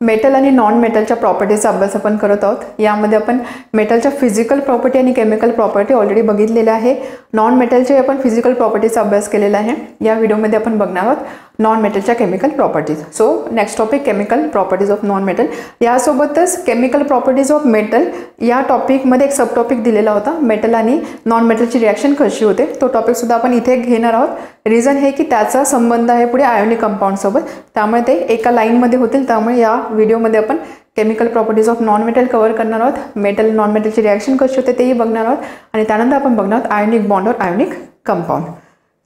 Metal आणि non मेटलच्या प्रॉपर्टीचा अभ्यास आपण करत आहोत। यामध्ये आपण मेटलच्या फिजिकल प्रॉपर्टी आणि केमिकल प्रॉपर्टी ऑलरेडी बघितलेल्या आहे। नॉन मेटलचे आपण फिजिकल प्रॉपर्टीचा अभ्यास केलेला आहे। या व्हिडिओमध्ये आपण बघणार आहोत नॉन मेटलच्या chemical properties. So next topic chemical properties of non metal. यासोबतच केमिकल प्रॉपर्टीज ऑफ मेटल या टॉपिकमध्ये एक सब टॉपिक दिलेला होता, मेटल आणि नॉन मेटलची रिॲक्शन कशी होते, तो टॉपिक सुद्धा आपण इथे घेणार आहोत। रिझन हे की त्याचा संबंध आहे पुढे आयोनिक कंपाऊंड सोबत, त्यामुळे ते एका लाईनमध्ये होतील। त्यामुळे या व्हिडिओमध्ये आपण chemical properties of non metal cover करणार आहोत। मेटल नॉन मेटलची रिॲक्शन कशी होते तेही बघणार आहोत आणि त्यानंतर आपण बघणार आहोत आयोनिक बॉन्ड और आयोनिक कंपाऊंड।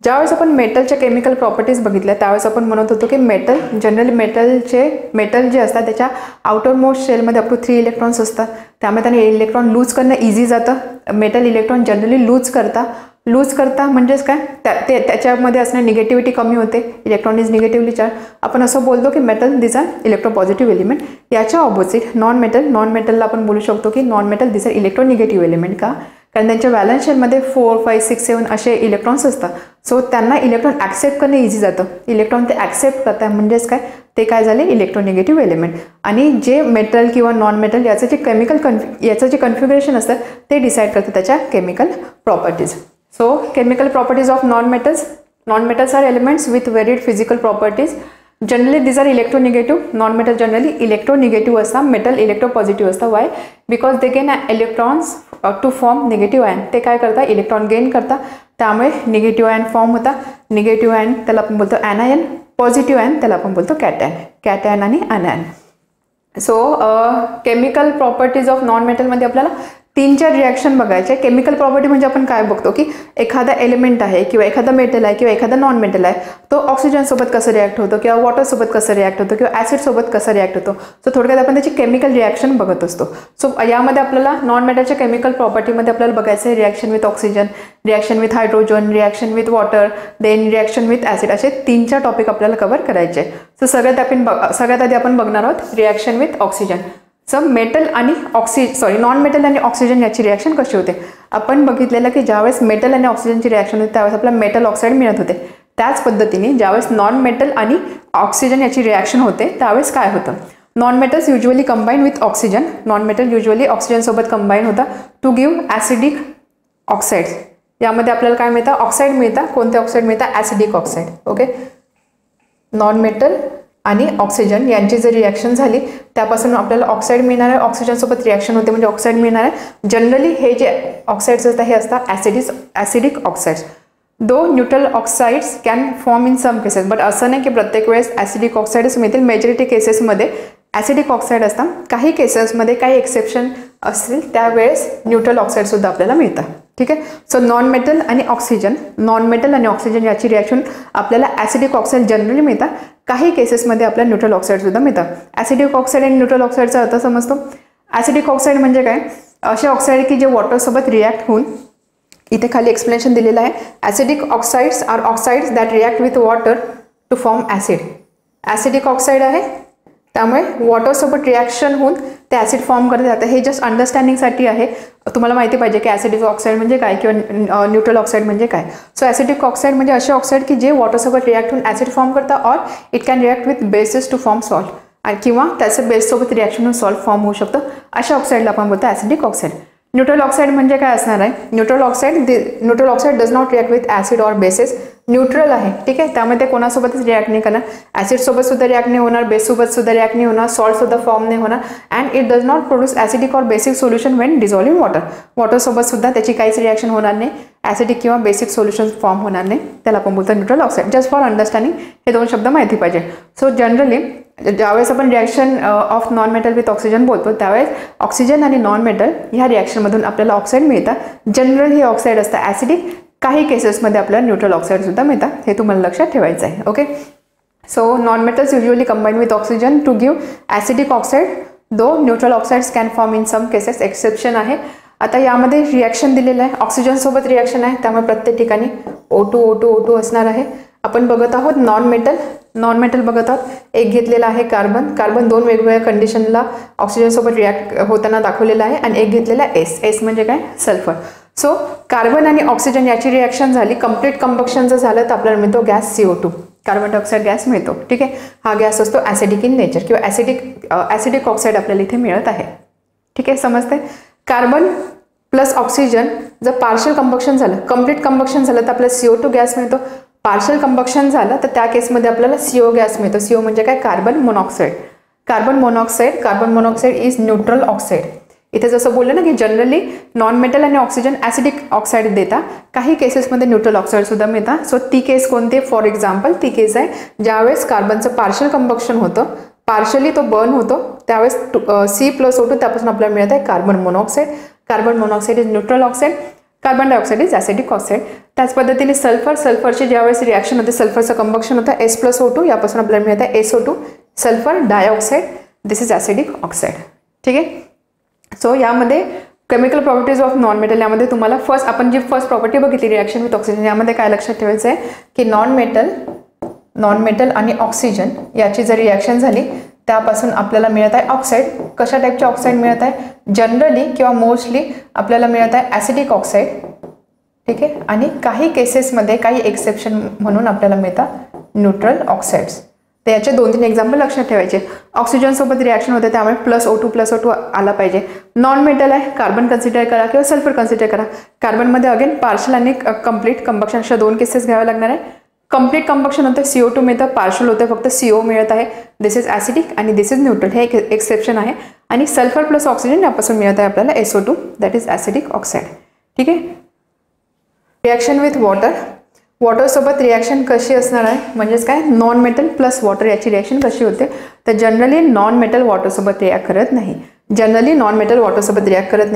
ज्यावेळेस आपण मेटलच्या केमिकल प्रॉपर्टीज बघितल्या त्यावेळेस आपण म्हणत होतो की जनरली मेटल जे असतात त्याच्या आउटर मोस्ट शेलमध्ये अप टू 3 इलेक्ट्रॉन्स असतात, त्यामुळे त्याने इलेक्ट्रॉन लूज करणं इझी जातं। मेटल इलेक्ट्रॉन जनरली लूज करता म्हणजेच काय, त्याच्यामध्ये असणारी निगेटिव्हिटी कमी होते, इलेक्ट्रॉन इज निगेटिव्हली चार्ज। आपण असं बोलतो की मेटल दिस आर इलेक्ट्रोपॉझिटिव्ह एलिमेंट। याच्या ऑपोजिट नॉन मेटलला आपण बोलू शकतो की non metal this are इलेक्ट्रोनिगेटिव्ह element. का? कारण त्यांच्या व्हॅलन्स शेलमध्ये 4, 5, 6, 7 असे इलेक्ट्रॉन्स असतात। सो त्यांना इलेक्ट्रॉन ॲक्सेप्ट करणं इझी जातं। इलेक्ट्रॉन ते ॲक्सेप्ट करतात म्हणजेच काय, ते काय झाले इलेक्ट्रोनिगेटिव्ह एलिमेंट। आणि जे मेटल किंवा नॉन मेटल याचं जे कन्फिगरेशन असतं ते डिसाईड करतं त्याच्या chemical properties. So chemical properties of non metals are elements with varied physical properties. Generally this are electronegative. Non metal generally electronegative असतात, मेटल इलेक्ट्रोपॉझिटिव्ह असतं। Why? Because they gain electrons to form negative ion. ते काय करतात, electron gain करतात, त्यामुळे negative ion form होता। Negative ion त्याला आपण बोलतो ॲनायन, पॉझिटिव्ह आयन त्याला आपण बोलतो कॅटॅयन आणि anion. So chemical properties of non मेटलमध्ये आपल्याला 3-4 रिॲक्शन बघायचे। केमिकल प्रॉपर्टी म्हणजे आपण काय बघतो की एखादा एलिमेंट आहे किंवा एखादा मेटल आहे किंवा एखादा नॉन मेटल आहे, तो ऑक्सिजन सोबत कसं रिॲक्ट होतो किंवा वॉटर सोबत कसं रिॲक्ट होतो किंवा ॲसिड सोबत कसं रिॲक्ट होतो। सो थोडक्यात आपण त्याची केमिकल रिॲक्शन बघत असतो। सो यामध्ये आपल्याला नॉन मेटलच्या केमिकल प्रॉपर्टीमध्ये आपल्याला बघायचं आहे reaction with oxygen, reaction with hydrogen, reaction with water, then reaction with acid, असे 3-4 टॉपिक आपल्याला कव्हर करायचे। सो सगळ्यात आधी आपण बघणार आहोत reaction with oxygen. Non metal आणि ऑक्सिजन याची रिॲक्शन कशी होते। आपण बघितलेलं की ज्यावेळेस मेटल आणि ऑक्सिजनची रिॲक्शन होते त्यावेळेस आपल्याला मेटल ऑक्साईड मिळत होते। त्याच पद्धतीने ज्यावेळेस नॉन मेटल आणि ऑक्सिजन याची रिॲक्शन होते त्यावेळेस काय होतं, non metals usually combine with oxygen. Non metal usually oxygen सोबत कंबाईन होता टू गिव्ह ॲसिडिक ऑक्साईड्स। यामध्ये आपल्याला काय मिळतं, ऑक्साईड मिळतं। कोणते ऑक्साईड मिळतं, acidic oxide. Okay, non metal आणि ऑक्सिजन यांची जर रिॲक्शन झाली त्यापासून आपल्याला ऑक्साईड मिळणार आहे, ऑक्सिजनसोबत रिॲक्शन होते म्हणजे ऑक्साईड मिळणार आहे। जनरली हे जे ऑक्साईड्स असतात हे असतात acidic oxides. Though neutral oxides can form in some cases, but असं नाही की प्रत्येक वेळेस ॲसिडिक ऑक्साईड्स मिळतील। मेजॉरिटी केसेसमध्ये ॲसिडिक ऑक्साईड असतात, काही केसेसमध्ये काही एक्सेप्शन असतील त्यावेळेस न्यूट्रल ऑक्साईडसुद्धा आपल्याला मिळतात। ठीक आहे। सो नॉन मेटल आणि ऑक्सिजन याची रिॲक्शन आपल्याला ॲसिडिक ऑक्साईड जनरली मिळतात, काही केसेसमध्ये आपल्याला न्यूट्रल ऑक्साईडसुद्धा मिळतात। ॲसिडिक ऑक्साईड आणि न्यूट्रल ऑक्साईडचा अर्थ समजतो। ॲसिडिक ऑक्साईड म्हणजे काय, असे ऑक्साईड की जे वॉटरसोबत रिॲक्ट होऊन, इथे खाली एक्सप्लेनेशन दिलेलं आहे, acidic oxides are oxides that react with water to form acid. Acidic oxide आहे त्यामुळे वॉटरसोबत रिॲक्शन होऊन ते ॲसिड फॉर्म करत जातं। हे जस्ट अंडरस्टँडिंगसाठी आहे, तुम्हाला माहिती पाहिजे की ॲसिडिक ऑक्साईड म्हणजे काय किंवा न्यूट्रल ऑक्साईड म्हणजे काय। सो ॲसिडिक ऑक्साईड म्हणजे असे ऑक्साईड की जे वॉटरसोबत रिॲक्ट होऊन ॲसिड फॉर्म करतात, or it can react with bases to form salt, किंवा त्याचं बेससोबत रिॲक्शन होऊन सॉल्ट फॉर्म होऊ शकतं। अशा ऑक्साईडला आपण बोलतो ॲसिडिक ऑक्साईड। न्यूट्रल ऑक्साईड म्हणजे काय असणार आहे, neutral oxide does not react with acid or bases. Neutral आहे, ठीक आहे, त्यामुळे ते कोणासोबतच रिॲक्ट नाही करणार, ॲसिडसोबत सुद्धा रिॲक्ट नाही होणार, बेससोबत सुद्धा रिॲक्ट नाही होणार, सॉल्टसुद्धा फॉर्म नाही होणार, and it does not produce acidic or basic solution when dissolve in water. वॉटरसोबत सुद्धा त्याची काहीच रिॲक्शन होणार नाही, ॲसिडिक किंवा बेसिक सोल्युशन फॉर्म होणार नाही, त्याला आपण बोलतो neutral oxide. Just for understanding हे 2 शब्द माहिती पाहिजे। सो जनरली ज्यावेळेस आपण reaction of non metal with oxygen बोलतो त्यावेळेस ऑक्सिजन आणि नॉन मेटल ह्या रिॲक्शनमधून आपल्याला ऑक्साईड मिळतात। जनरल हे ऑक्साईड असतं ॲसिडिक, काही केसेसमध्ये आपल्याला न्यूट्रल ऑक्साईडसुद्धा मिळतात, हे तुम्हाला लक्षात ठेवायचं आहे। Okay, so non metals usually combine with oxygen to give acidic oxide, though neutral oxides can form in some cases, exception आहे। आता यामध्ये रिॲक्शन दिलेलं आहे, ऑक्सिजनसोबत रिॲक्शन आहे त्यामुळे प्रत्येक ठिकाणी O2 असणार आहे। आपण बघत आहोत नॉन मेटल बघत आहोत, एक घेतलेला आहे कार्बन 2 वेगवेगळ्या कंडिशनला ऑक्सिजनसोबत रिॲक्ट होताना दाखवलेला आहे, आणि एक घेतलेला एस म्हणजे काय, सल्फर। सो कार्बन आणि ऑक्सिजन याची रिॲक्शन झाली, कंप्लीट कंबक्शन जर झालं तर आपल्याला मिळतो gas CO2। Carbon dioxide gas मिळतो. ठीक आहे, हा गॅस असतो ॲसिडिक इन नेचर किंवा ॲसिडिक ऑक्साईड आपल्याला इथे मिळत आहे. ठीक आहे, समजते. कार्बन प्लस ऑक्सिजन जर पार्शियल कंबक्शन झालं, कंप्लीट कंबक्शन झालं तर आपल्याला CO2 गॅस मिळतो. पार्शियल कंबक्शन झालं तर त्या केसमध्ये आपल्याला CO गॅस मिळतो. CO म्हणजे काय? Carbon monoxide. Carbon monoxide is neutral oxide. इथे जसं बोललं ना की जनरली नॉन मेटल आणि ऑक्सिजन ॲसिडिक ऑक्साईड देता, काही केसेसमध्ये न्यूट्रल ऑक्साईड सुद्धा मिळतात. सो ती केस कोणती? फॉर एक्झाम्पल ती केस आहे ज्यावेळेस कार्बनचं पार्शियल कंबक्शन होतं, पार्शली तो बर्न होतो, त्यावेळेस C+O2 त्यापासून आपल्याला मिळत आहे carbon monoxide. Carbon monoxide is neutral oxide, carbon dioxide is acidic oxide. त्याच पद्धतीने सल्फरची ज्यावेळेस रिॲक्शन होते, सल्फरचं कंबक्शन होतं S+O2, यापासून आपल्याला मिळत आहे SO2, sulphur dioxide. This is acidic oxide. ठीक आहे, सो यामध्ये chemical properties of non metal, यामध्ये तुम्हाला आपण जी फर्स्ट प्रॉपर्टी बघितली रिॲक्शन विथ ऑक्सिजन, यामध्ये काय लक्षात ठेवायचं आहे की नॉन मेटल आणि ऑक्सिजन याची जर रिॲक्शन झाली त्यापासून आपल्याला मिळत आहे ऑक्साईड. कशा टाईपचे ऑक्साईड मिळत आहे? जनरली किंवा मोस्टली आपल्याला मिळत आहे ॲसिडिक ऑक्साईड. ठीक आहे, आणि काही केसेसमध्ये काही एक्सेप्शन म्हणून आपल्याला मिळतात न्यूट्रल ऑक्साईड्स. तर याचे 2-3 एक्झाम्पल लक्षात ठेवायचे. ऑक्सिजनसोबत रिॲक्शन होते त्यामुळे +O2 आला पाहिजे. नॉन मेटल आहे, कार्बन कन्सिडर करा किंवा सल्फर कन्सिडर करा. कार्बनमध्ये अगेन पार्शल आणि कंप्लीट कंबक्शन अशा 2 केसेस घ्याव्या लागणार आहे. कंप्लीट कंबक्शन होतं CO2 मिळतं, पार्शल होतं फक्त CO मिळत आहे. दिस इज ॲसिडिक आणि दिस इज न्यूट्रल, हे एक एक्सेप्शन आहे. आणि सल्फर प्लस ऑक्सिजन यापासून मिळत आहे आपल्याला SO2, that is acidic oxide. ठीक आहे, रिॲक्शन विथ वॉटरसोबत रिॲक्शन कशी असणार आहे, म्हणजेच काय? नॉन मेटल प्लस वॉटर याची रिॲक्शन कशी होते? तर जनरली नॉन मेटल वॉटरसोबत रिॲक्ट करत नाही.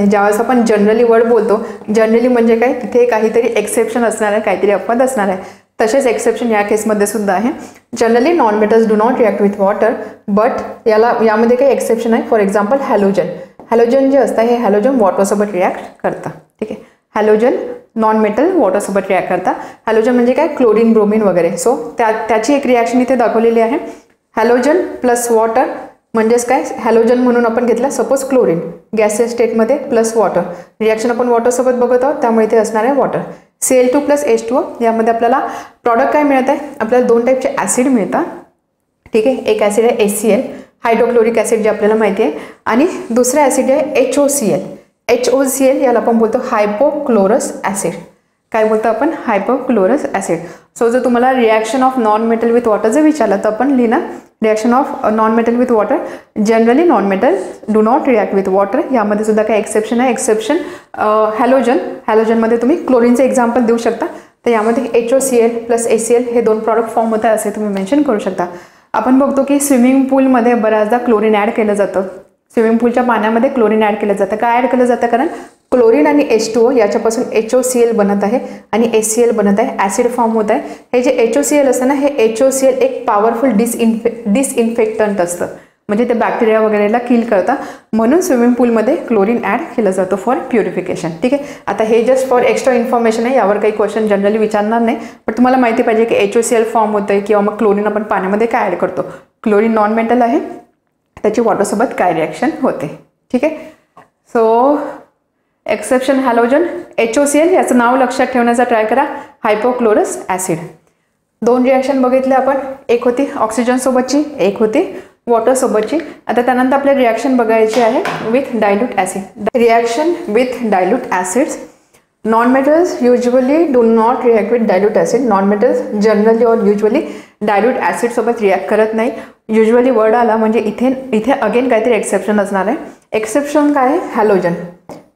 ज्यावेळेस आपण जनरली वर्ड बोलतो, जनरली म्हणजे काय? तिथे काहीतरी एक्सेप्शन असणार आहे, काहीतरी अपवाद असणार आहे. तसेच एक्सेप्शन या केसमध्ये सुद्धा आहे. Generally non metals do not react with water, but यामध्ये काही एक्सेप्शन आहे. फॉर एक्झाम्पल हॅलोजन जे असतं, हे हॅलोजन वॉटरसोबत रिॲक्ट करतं. ठीक आहे, हॅलोजन नॉन मेटल वॉटरसोबत रिॲक्ट करता. हॅलोजन म्हणजे काय? क्लोरीन, ब्रोमीन वगैरे. सो त्याची एक रिॲक्शन इथे दाखवलेली आहे. हॅलोजन प्लस वॉटर म्हणजेच काय? हॅलोजन म्हणून आपण घेतला सपोज क्लोरीन गॅसियस स्टेटमध्ये प्लस वॉटर, रिॲक्शन आपण वॉटरसोबत बघत आहोत त्यामुळे इथे असणार आहे वॉटर. Cl2 प्लस H2O, यामध्ये आपल्याला प्रॉडक्ट काय मिळत आहे? आपल्याला 2 टाईपचे ॲसिड मिळतात. ठीक आहे, एक ॲसिड आहे HCl, हायड्रोक्लोरिक ॲसिड जे आपल्याला माहिती आहे, आणि दुसरा ॲसिड आहे HOCl. याला आपण बोलतो हायपोक्लोरस ॲसिड. काय बोलतो आपण? हायपोक्लोरस ॲसिड. सो जर तुम्हाला reaction of non metal with water जर विचारलं तर आपण लिहिणार reaction of non metal with water. Generally non metal do not react with water. यामध्ये सुद्धा काही एक्सेप्शन आहे. एक्सेप्शन हॅलोजनमध्ये तुम्ही क्लोरीनचे एक्झाम्पल देऊ शकता. तर यामध्ये HOCl प्लस HCl हे 2 प्रॉडक्ट फॉर्म होतात असे तुम्ही मेन्शन करू शकता. आपण बघतो की स्विमिंग पूलमध्ये बऱ्याचदा क्लोरीन ॲड केलं जातं. स्विमिंग पूलच्या पाण्यामध्ये क्लोरीन ॲड केलं जातं. काय ॲड केलं जातं? कारण क्लोरीन आणि H2O याच्यापासून HOCl बनत आहे आणि HCl बनत आहे, ॲसिड फॉर्म होत आहे. हे जे HOCl असतं ना, हे HOCl एक पॉवरफुल डिसइन्फेक्टंट असतं, म्हणजे ते बॅक्टेरिया वगैरेला किल करतं. म्हणून स्विमिंग पूलमध्ये क्लोरीन ॲड केलं जातं फॉर प्युरिफिकेशन. ठीक आहे, आता हे जस्ट फॉर एक्स्ट्रा इन्फॉर्मेशन आहे, यावर काही क्वेश्चन जनरली विचारणार नाही, पण तुम्हाला माहिती पाहिजे की HOCl फॉर्म होतं आहे किंवा मग क्लोरीन आपण पाण्यामध्ये काय ॲड करतो. क्लोरीन नॉन मेटल आहे, त्याची वॉटरसोबत काय रिॲक्शन होते. ठीक आहे, सो एक्सेप्शन हॅलोजन, HOCl याचं नाव लक्षात ठेवण्याचा ट्राय करा, हायपोक्लोरस ॲसिड. 2 रिॲक्शन बघितले आपण, एक होती ऑक्सिजनसोबतची, एक होती वॉटरसोबतची. आता त्यानंतर आपल्याला रिॲक्शन बघायची आहे with dilute acid. Reaction with dilute acids. Non metals usually do not react with dilute acid. Non metals generally और युजली डायल्यूट ॲसिडसोबत रिॲक्ट करत नाही. युजली वर्ड आला म्हणजे इथे अगेन काहीतरी एक्सेप्शन असणार आहे. एक्सेप्शन काय आहे?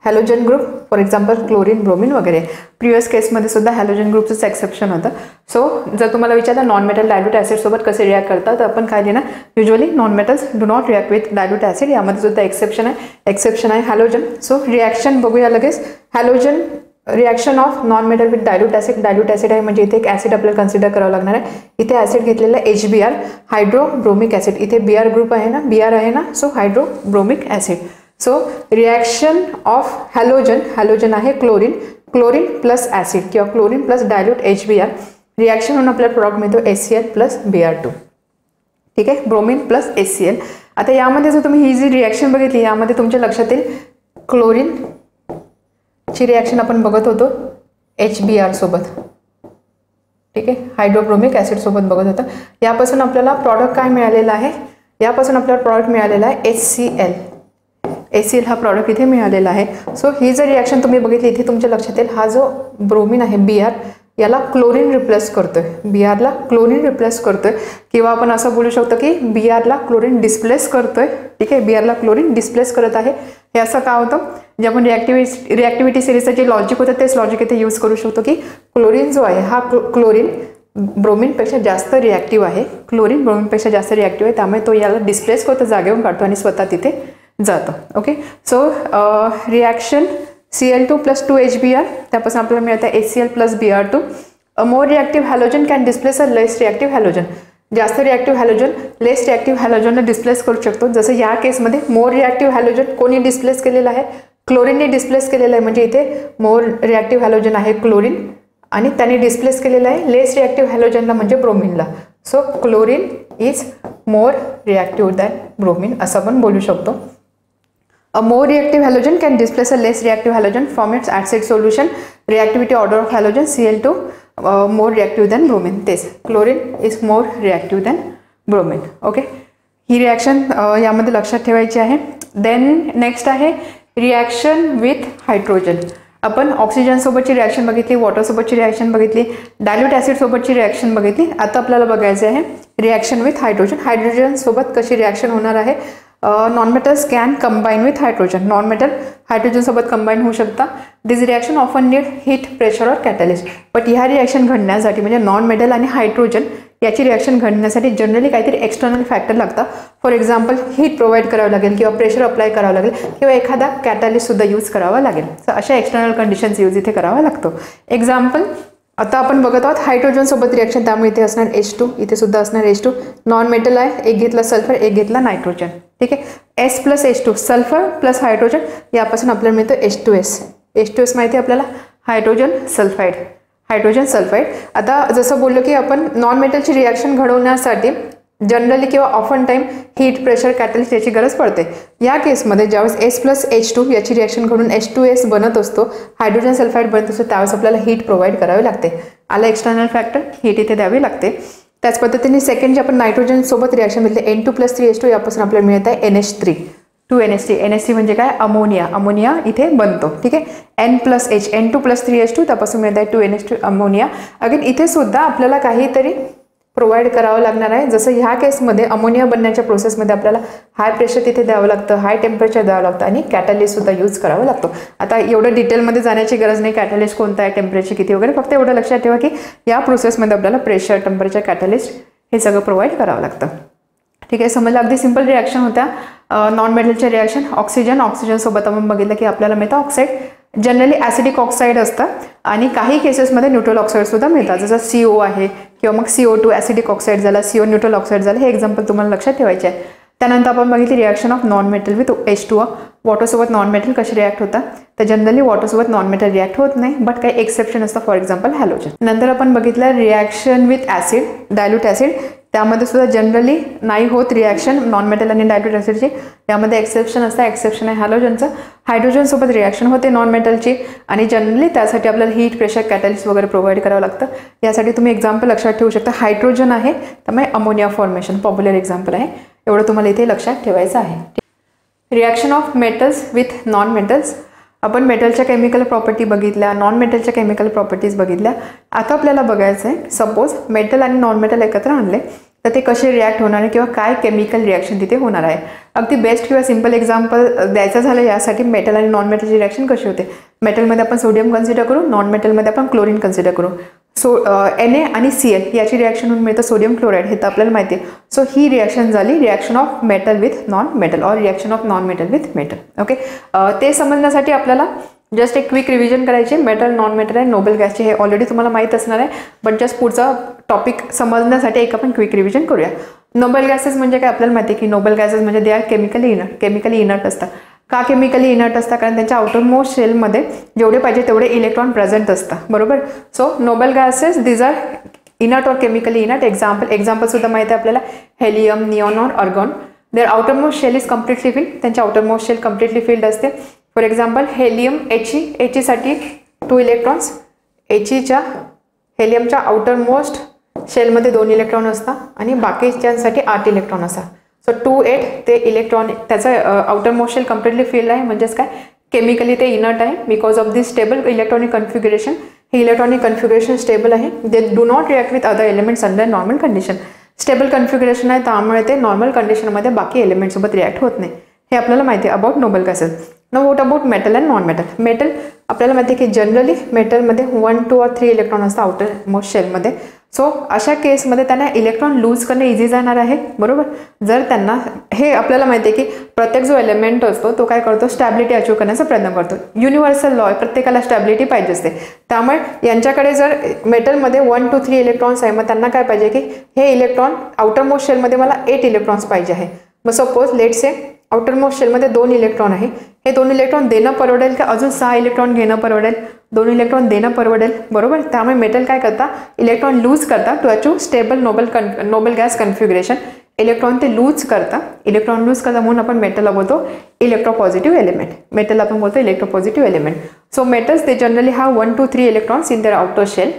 Halogen group, for example chlorine, bromine वगैरे. प्रिवियस केसमध्ये सुद्धा हॅलोजन ग्रुपचंच एक्सेप्शन होतं. सो जर तुम्हाला विचारलं नॉन मेटल डायल्यूट ॲसिडसोबत कसे रिॲक्ट करतात, तर आपण काय देणार? Usually non metals do not react with dilute acid. यामध्ये सुद्धा एक्सेप्शन आहे हॅलोजन. सो रिॲक्शन बघूया लगेच. Halogen reaction of non metal with dilute acid आहे, म्हणजे इथे एक ॲसिड आपल्याला कन्सिडर करावं लागणार आहे. इथे ॲसिड घेतलेलं आहे HBr, हायड्रोब्रोमिक ॲसिड. इथे Br ग्रुप आहे ना, so hydrobromic acid. So reaction of halogen आहे क्लोरीन प्लस ॲसिड किंवा chlorine plus dilute HBr. Reaction होऊन आपल्याला प्रॉडक्ट मिळतो HCl प्लस Br2. ठीक आहे, ब्रोमीन प्लस HCl. आता यामध्ये जर तुम्ही ही जी रिॲक्शन बघितली, यामध्ये तुमच्या लक्षात येईल क्लोरीनची रिॲक्शन आपण बघत होतो HBr सोबत. ठीक आहे, हायड्रोब्रोमिक ॲसिड सोबत बघत होता. यापासून आपल्याला प्रॉडक्ट काय मिळालेला आहे, यापासून आपल्याला प्रॉडक्ट मिळालेला आहे HCl. HCl हा प्रॉडक्ट इथे मिळालेला आहे. सो ही जर रिॲक्शन तुम्ही बघितली इथे तुमच्या लक्षात येईल, हा जो ब्रोमीन आहे Br याला क्लोरीन रिप्लेस करतोय, Brला क्लोरीन रिप्लेस करतोय, किंवा आपण असं बोलू शकतो की Brला क्लोरीन डिस्प्लेस करतोय. ठीक आहे, Brला क्लोरीन डिस्प्लेस करत आहे. हे असं का होतं, जे आपण रिॲक्टिव्हिटी सिरीजचं जे लॉजिक होतं तेच लॉजिक इथे यूज करू शकतो की क्लोरीन जो आहे हा क्लोरीन ब्रोमीनपेक्षा जास्त रिॲक्टिव्ह आहे, क्लोरीन ब्रोमीनपेक्षा जास्त रिॲक्टिव्ह आहे, त्यामुळे तो याला डिस्प्लेस करतो, जागेवरून काढतो आणि स्वतः तिथे जातं. Okay, so reaction Cl2 + 2HBr, त्यापासून आपल्याला मिळतं HCl + Br2. A more reactive halogen can displace a less reactive halogen. जास्त रिॲक्टिव्ह हॅलोजन लेस रिॲक्टिव्ह हॅलोजनला डिस्प्लेस करू शकतो. जसं या केसमध्ये मोर रिॲक्टिव्ह हॅलोजन कोणी डिस्प्लेस केलेलं आहे, क्लोरीनने डिस्प्लेस केलेलं आहे, म्हणजे इथे मोर रिॲक्टिव्ह हॅलोजन आहे क्लोरीन आणि त्याने डिस्प्लेस केलेलं आहे लेस रिॲक्टिव्ह हॅलोजनला म्हणजे ब्रोमीनला. So chlorine is more reactive than bromine असं आपण बोलू शकतो. A more reactive halogen can displace a less reactive halogen from its acid solution. Reactivity order of halogen Cl2 more reactive than bromine. This chlorine is more reactive than bromine. Okay, he reaction यामध्ये लक्षात ठेवायची आहे. Then next आहे reaction with hydrogen. आपण oxygen सोबतची reaction बघितली, water सोबतची reaction बघितली, डायल्यूट ॲसिड सोबतची रिॲक्शन बघितली. आता आपल्याला बघायचे आहे रिॲक्शन विथ हायड्रोजन. हायड्रोजन सोबत कशी रिॲक्शन होणार आहे. Non metals can combine with hydrogen. Non metal hydrogen सोबत कंबाईन होऊ शकता. This reaction often need heat, pressure और कॅटलिस्ट. बट ह्या रिॲक्शन घडण्यासाठी म्हणजे नॉन मेटल आणि हायड्रोजन याची रिॲक्शन घडण्यासाठी जनरली काहीतरी एक्सटर्नल फॅक्टर लागतात. फॉर एक्झाम्पल हीट प्रोव्हाइड करावं लागेल किंवा प्रेशर अप्लाय करावं लागेल किंवा एखादा कॅटलिस्टसुद्धा यूज करावा लागेल. तर अशा एक्सटर्नल कंडिशन्स यूज इथे करावा लागतो. एक्झाम्पल आता आपण बघत आहोत हायड्रोजन सोबत रिॲक्शन, त्यामुळे इथे असणार H2, इथे सुद्धा असणार H2. नॉन मेटल आहे, एक घेतला सल्फर, एक घेतला नायट्रोजन. ठीक आहे, S + H2 sulphur plus hydrogen, यापासून आपल्याला मिळतं H2S. H2S माहिती आहे आपल्याला, हायड्रोजन सल्फाईड. Hydrogen sulphide. आता जसं बोललो की आपण नॉन मेटलची रिॲक्शन घडवण्यासाठी जनरली किंवा often time heat, pressure, catalyst याची गरज पडते. या केसमध्ये ज्यावेळेस S + H2 याची रिॲक्शन घडून H2S बनत असतो, हायड्रोजन सल्फाईड बनत असतो, त्यावेळेस आपल्याला हीट प्रोव्हाइड करावी लागते. आला एक्सटर्नल फॅक्टर, हीट इथे द्यावी लागते. त्याच पद्धतीने सेकंड जे आपण नायट्रोजन सोबत रिॲक्शन घेतले N2 + 3H2, यापासून आपल्याला मिळत आहे NH3. 2NH3. NH3 म्हणजे काय, अमोनिया. अमोनिया इथे बनतो. ठीक आहे, N + H, N2 + 3H2, त्यापासून मिळत आहे 2NH2 अमोनिया. अगेन इथे सुद्धा आपल्याला काहीतरी प्रोव्हाइड करावं लागणार आहे. जसं ह्या केसमध्ये अमोनिया बनण्याच्या प्रोसेसमध्ये आपल्याला हाय प्रेशर तिथे द्यावं लागतं, हाय टेम्परेचर द्यावं लागतं आणि कॅटलिस्टसुद्धा यूज करावा लागतो. आता एवढं डिटेलमध्ये जाण्याची गरज नाही, कॅटलिस्ट कोणता आहे, टेम्परेचर किती वगैरे, फक्त एवढं लक्षात ठेवा की या प्रोसेसमध्ये आपल्याला प्रेशर, टेम्परेचर, कॅटलिस्ट हे सगळं प्रोव्हाइड करावं लागतं. ठीक आहे, समजलं. अगदी सिंपल रिॲक्शन होत्या. नॉन मेटलच्या रिॲक्शन ऑक्सिजन सोबत आपण बघितलं की आपल्याला मिळतं ऑक्साईड. जनरली ॲसिडिक ऑक्साईड असतं आणि काही केसेसमध्ये न्यूट्रल ऑक्साईडसुद्धा मिळतात, जसं CO आहे किंवा मग CO2 ॲसिडिक ऑक्साईड झाला, CO न्यूट्रल ऑक्साईड झालं. हे एक्झाम्पल तुम्हाला लक्षात ठेवायचे आहे. त्यानंतर आपण बघितली reaction of non metal with H2O. वॉटरसोबत नॉन मेटल कसे रिॲक्ट होतात, तर जनरली वॉटरसोबत नॉन मेटल रिॲक्ट होत नाही, बट काही एक्सेप्शन असतं, फॉर एक्झाम्पल हॅलोजन. नंतर आपण बघितलं reaction with acid, dilute acid. त्यामध्ये सुद्धा जनरली नाही होत रिॲक्शन नॉन मेटल आणि डायल्यूट ॲसिडची, त्यामध्ये एक्सेप्शन असतं. एक्सेप्शन आहे हॅलोजनचं. हायड्रोजनसोबत रिॲक्शन होते नॉन मेटलची आणि जनरली त्यासाठी आपल्याला हीट, प्रेशर, कॅटलिस्ट वगैरे प्रोव्हाइड करावं लागतं. यासाठी तुम्ही एक्झाम्पल लक्षात ठेवू शकता. हायड्रोजन आहे त्यामुळे अमोनिया फॉर्मेशन पॉप्युलर एक्झाम्पल आहे. एवढं तुम्हाला इथे लक्षात ठेवायचं आहे. Reaction of metals with non metals. आपण मेटलच्या केमिकल प्रॉपर्टी बघितल्या, नॉन मेटलच्या केमिकल प्रॉपर्टीज बघितल्या. आता आपल्याला बघायचं आहे सपोज मेटल आणि नॉन मेटल एकत्र आणले तर ते कसे रिॲक्ट होणार आहे किंवा काय केमिकल रिॲक्शन तिथे होणार आहे. अगदी बेस्ट किंवा सिंपल एक्झाम्पल द्यायचं झालं यासाठी मेटल आणि नॉन मेटलची रिॲक्शन कशी होते. मेटलमध्ये आपण सोडियम कन्सिडर करू, नॉन मेटलमध्ये आपण क्लोरीन कन्सिडर करू. Na आणि Cl याची रिॲक्शन होऊन मिळतं सोडियम क्लोराईड, हे तर आपल्याला माहिती आहे. सो ही रिॲक्शन झाली reaction of metal with non metal or reaction of non metal with metal. Okay, ते समजण्यासाठी आपल्याला जस्ट एक क्विक रिव्हिजन करायची. मेटल, नॉन मेटल आणि नोबल गॅसचे हे ऑलरेडी तुम्हाला माहीत असणार आहे, बट जस्ट पुढचा टॉपिक समजण्यासाठी एक आपण क्विक रिव्हिजन करूया. नोबल गॅसेस म्हणजे काय आपल्याला माहिती आहे की नोबल गॅसेस म्हणजे दे आर केमिकली इनर्ट असतात. का केमिकली इनर्ट असतात, कारण त्यांच्या आउटरमोस्ट शेलमध्ये जेवढे पाहिजे तेवढे इलेक्ट्रॉन प्रेझेंट असतात, बरोबर. So noble gases these are inert और केमिकली इनर्ट. एक्झाम्पल सुद्धा माहिती आहे आपल्याला, हेलियम, निऑन और argon. Their outermost shell is completely filled. त्यांच्या आउटरमोस्ट शेल कम्प्लिटली फिल्ड असते. फॉर एक्झाम्पल हेलियम He साठी 2 इलेक्ट्रॉन्स, Heच्या हेलियमच्या आउटर मोस्ट शेलमध्ये 2 इलेक्ट्रॉन असतात आणि बाकीच्यांसाठी 8 इलेक्ट्रॉन असतात. सो 2-8 ते इलेक्ट्रॉन त्याचं outermost shell completely filled आहे, म्हणजेच काय केमिकली ते इनर्ट आहे because of this stable electronic configuration. हे इलेक्ट्रॉनिक कन्फिग्युरेशन स्टेबल आहे. They do not react with other elements under normal condition. Stable configuration आहे त्यामुळे ते नॉर्मल कंडिशनमध्ये बाकी एलिमेंटसोबत रिॲक्ट होत नाही. हे आपल्याला माहिती आहे about noble gases. Now what about metal and non metal. Metal आपल्याला माहिती आहे की जनरली मेटलमध्ये 1, 2 or 3 इलेक्ट्रॉन असतात आउटर मोस्ट शेलमध्ये. सो अशा केसमध्ये त्यांना इलेक्ट्रॉन लूज करणं इझी जाणार आहे, बरोबर. जर त्यांना हे आपल्याला माहिती आहे की प्रत्येक जो एलिमेंट असतो तो काय करतो, स्टॅबिलिटी अचीव करण्याचा प्रयत्न करतो. युनिव्हर्सल लॉ आहे, प्रत्येकाला स्टॅबिलिटी पाहिजे असते. त्यामुळे यांच्याकडे जर मेटलमध्ये 1, 2, 3 इलेक्ट्रॉन्स आहे, मग त्यांना काय पाहिजे की हे इलेक्ट्रॉन आउटर मोस्ट शेलमध्ये मला 8 इलेक्ट्रॉन्स पाहिजे आहे. मग सपोज लेट से आउटर मोस्ट शेलमध्ये 2 इलेक्ट्रॉन आहे. हे 2 इलेक्ट्रॉन देणं परवडेल का अजून 6 इलेक्ट्रॉन घेणं परवडेल? 2 इलेक्ट्रॉन देणं परवडेल, बरोबर. त्यामुळे मेटल काय करता, इलेक्ट्रॉन लूज करता to achieve stable noble gas configuration. Electron ते लूज करता, इलेक्ट्रॉन लूज करता म्हणून आपण मेटलला बोलतो इलेक्ट्रोपॉझिटिव्ह एलिमेंट. मेटलला आपण बोलतो electropositive element. So metals they generally have 1 to 3 electrons in their outer shell.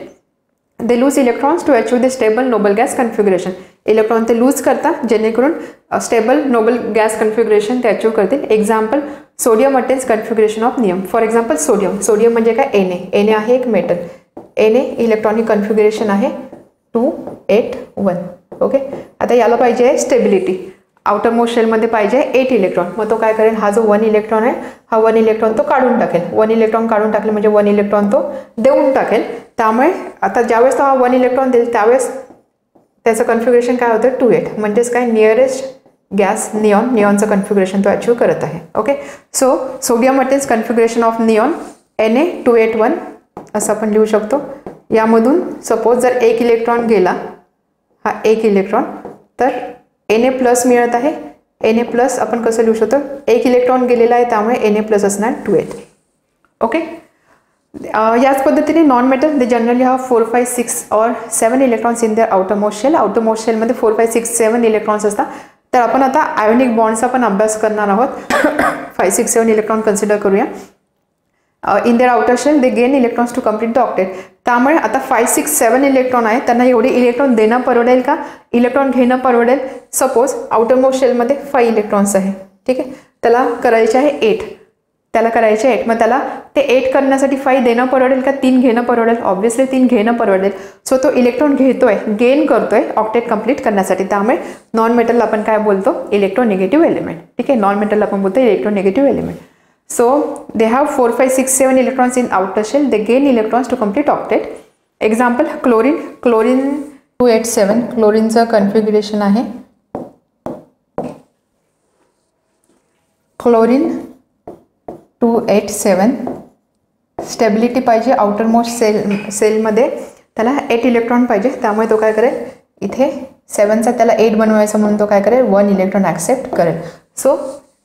They lose electrons to achieve the stable noble gas configuration. Electron ते लूज करता जेणेकरून स्टेबल नोबल गॅस कन्फिग्युरेशन ते achieve करतील. Example sodium attains configuration of neon. For example sodium म्हणजे काय, Na आहे एक metal. Na electronic configuration आहे 281. ओके. आता याला पाहिजे आहे स्टेबिलिटी. आउटर मोस्ट शेलमध्ये पाहिजे 8 इलेक्ट्रॉन. मग तो काय करेल, हा जो 1 इलेक्ट्रॉन आहे हा 1 इलेक्ट्रॉन तो काढून टाकेल. 1 इलेक्ट्रॉन काढून टाकले म्हणजे 1 इलेक्ट्रॉन तो देऊन टाकेल. त्यामुळे आता ज्यावेळेस तो हा 1 इलेक्ट्रॉन देईल त्यावेळेस त्याचं कन्फिग्युरेशन काय होतं 2-8. म्हणजेच काय नियरेस्ट गॅस नियॉनचं कन्फिग्युरेशन तो अचीव करत आहे. Okay. So sodium attains configuration of neon Na281 असं आपण लिहू शकतो. यामधून सपोज जर 1 इलेक्ट्रॉन गेला, हा 1 इलेक्ट्रॉन, तर Na+ मिळत आहे. Na+ आपण कसं लिहू शकतो, 1 इलेक्ट्रॉन गेलेला आहे त्यामुळे Na+ असणार 2-8. ओके. याच पद्धतीने non metal they generally have 4, 5, 6 or 7 electrons in their outermost shell. Outermost शेलमध्ये 4, 5, 6, 7 इलेक्ट्रॉन्स असतात. तर आपण आता आयोनिक बॉन्डचा पण अभ्यास करणार आहोत. 5, 6, 7 इलेक्ट्रॉन कन्सिडर करूया. In their outer shell they gain electrons to complete the octet. त्यामुळे आता 5, 6, 7 इलेक्ट्रॉन आहे, त्यांना एवढे इलेक्ट्रॉन देणं परवडेल का, इलेक्ट्रॉन घेणं परवडेल? सपोज आउटर मोस्ट शेलमध्ये 5 इलेक्ट्रॉन्स आहे, ठीक आहे. त्याला करायचे आहे 8. त्याला करायचे 8. मग त्याला ते 8 करण्यासाठी 5 देणं परवडेल का 3 घेणं परवडेल? ऑब्व्हियसली 3 घेणं परवडेल. सो तो इलेक्ट्रॉन घेतोय, गेन करतोय ऑक्टेट कंप्लीट करण्यासाठी. त्यामुळे नॉन मेटलला आपण काय बोलतो, इलेक्ट्रोनिगेटिव्ह एलिमेंट. ठीक आहे. नॉन मेटलला आपण बोलतो इलेक्ट्रोनिगेटिव्ह element. So they have 4, 5, 6, 7 electrons in outer shell. They gain electrons to complete octet. Example chlorine 287. क्लोरीनचं कन्फिग्युरेशन आहे क्लोरीन 287. स्टेबिलिटी पाहिजे आउटर मोस्ट सेलमध्ये त्याला 8 इलेक्ट्रॉन पाहिजे. त्यामुळे तो काय करेल, इथे 7चा त्याला 8 बनवायचा म्हणून तो काय करेल 1 इलेक्ट्रॉन ॲक्सेप्ट करेल. सो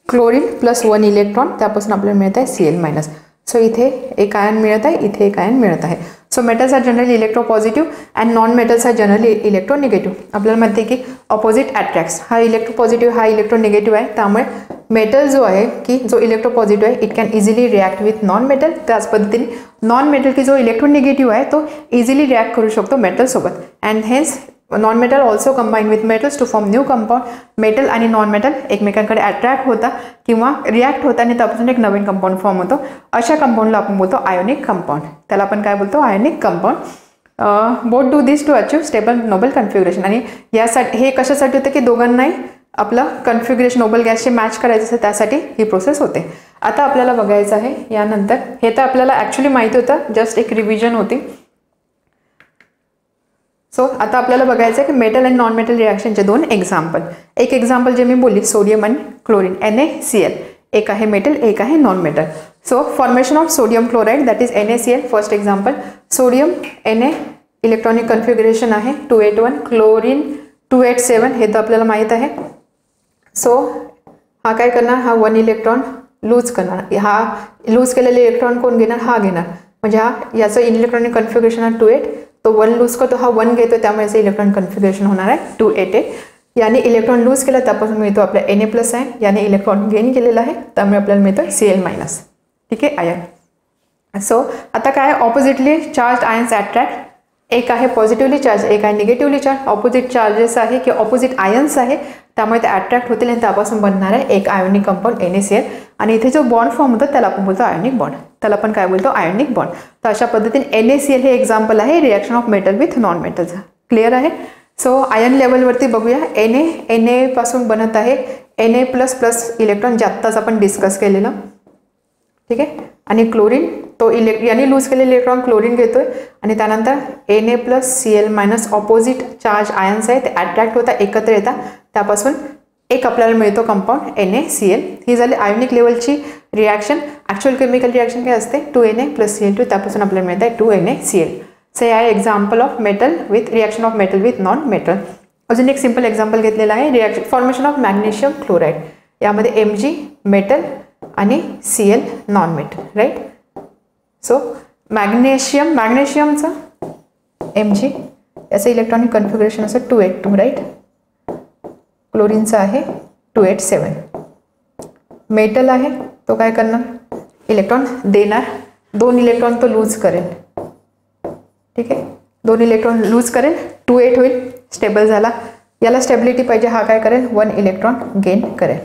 क्लोरीन प्लस 1 इलेक्ट्रॉन त्यापासून आपल्याला मिळत आहे Cl-. सो इथे एक आयन मिळत आहे, इथे एक आयन मिळत आहे. So metals are generally electropositive and non metals are generally electronegative. आपल्याला माहिती आहे की ऑपोजिट अट्रॅक्ट्स. हा इलेक्ट्रोपॉझिटिव्ह, हा इलेक्ट्रोनिगेटिव्ह आहे. त्यामुळे मेटल जो आहे की जो इलेक्ट्रोपॉझिटिव्ह आहे it can easily react with non metal. त्याच पद्धतीने नॉन मेटल की जो इलेक्ट्रोनिगेटिव्ह आहे तो इझिली रिॲक्ट करू शकतो मेटलसोबत. And hence non metal also combine with metals to form new compound. Metal आणि नॉन मेटल एकमेकांकडे अट्रॅक्ट होता किंवा रिॲक्ट होता आणि त्यापासून एक नवीन कंपाऊंड फॉर्म होतो. अशा कंपाऊंडला आपण बोलतो आयोनिक कंपाऊंड. त्याला आपण काय बोलतो, ionic compound. Both do this to achieve stable noble configuration. आणि यासाठी हे कशासाठी होतं की दोघांनाही आपलं कन्फिग्युरेशन नोबल गॅसचे मॅच करायचं असतं, त्यासाठी ही प्रोसेस होते. आता आपल्याला बघायचं आहे यानंतर, हे तर आपल्याला ॲक्च्युली माहिती होतं, जस्ट एक रिव्हिजन होती. सो आता आपल्याला बघायचं आहे की मेटल आणि नॉन मेटल रिॲक्शनचे 2 एक्झाम्पल. एक एक्झाम्पल जे मी बोलली सोडियम आणि क्लोरीन NaCl. एक आहे मेटल, एक आहे non metal. So formation of sodium chloride that is NaCl. First example sodium Na electronic configuration आहे 281. क्लोरीन 287 हे तर आपल्याला माहीत आहे. सो हा काय करणार, हा 1 इलेक्ट्रॉन लूज करणार. हा लूज केलेले इलेक्ट्रॉन कोण घेणार, हा घेणार. म्हणजे हा याचं इलेक्ट्रॉनिक कन्फिग्युरेशन आहे 2-8. तो 1 लूज करतो, हा 1 घेतो, त्यामुळे याचं इलेक्ट्रॉन कन्फिग्युरेशन होणार आहे 288. याने इलेक्ट्रॉन लूज केला त्यापासून मिळतो आपला Na+ आहे. याने इलेक्ट्रॉन गेन केलेला आहे त्यामुळे आपल्याला मिळतो Cl-. ठीक आहे, आयन. सो आता काय, ऑपोजिटली चार्ज आयन्स अट्रॅक्ट एक आहे पॉझिटिव्हली चार्ज, एक आहे निगेटिव्हली चार्ज. ऑपोजिट चार्जेस आहे किंवा ऑपोजिट आयन्स आहे, त्यामुळे ते अट्रॅक्ट होतील आणि त्यापासून बनणार आहे एक आयोनिक कंपाऊंड NaCl. आणि इथे जो बॉन्ड फॉर्म होतो त्याला आपण बोलतो आयोनिक बॉन्ड, त्याला आपण काय बोलतो आयोनिक बॉन्ड. तर अशा पद्धतीने NaCl हे एक्झाम्पल आहे reaction of metal with non मेटलचं. क्लिअर आहे. सो आयन लेवलवरती बघूया. Na पासून बनत आहे Na++ इलेक्ट्रॉन, जे आत्ताच आपण डिस्कस केलेलं. ठीक आहे. आणि क्लोरीन तो याने लूज केलेले इलेक्ट्रॉन क्लोरीन घेतोय आणि त्यानंतर Na+Cl- ऑपोजिट चार्ज आयन्स आहे ते अट्रॅक्ट होता, एकत्र येतात, त्यापासून एक आपल्याला मिळतो कंपाऊंड NaCl. ही झाली आयोनिक लेवलची रिॲक्शन. ॲक्च्युअल केमिकल रिॲक्शन काय असते 2Na+Cl2, त्यापासून आपल्याला मिळत आहे 2NaCl. सो हे आहे example of metal with reaction of metal with non metal. अजून एक सिम्पल एक्झाम्पल घेतलेला आहे reaction formation of magnesium chloride. यामध्ये Mg मेटल आणि Cl non metal, right. So मॅग्नेशियमचं Mg याचं इलेक्ट्रॉनिक कन्फिगरेशन असं 282, राईट. क्लोरीनचा आहे 287. मेटल आहे तो काय करणार, इलेक्ट्रॉन देणार, 2 इलेक्ट्रॉन तो लूज करेल. ठीक आहे, 2 इलेक्ट्रॉन लूज करेल, 28 होईल, स्टेबल झाला. याला स्टेबिलिटी पाहिजे, हा काय करेल 1 इलेक्ट्रॉन गेन करेल.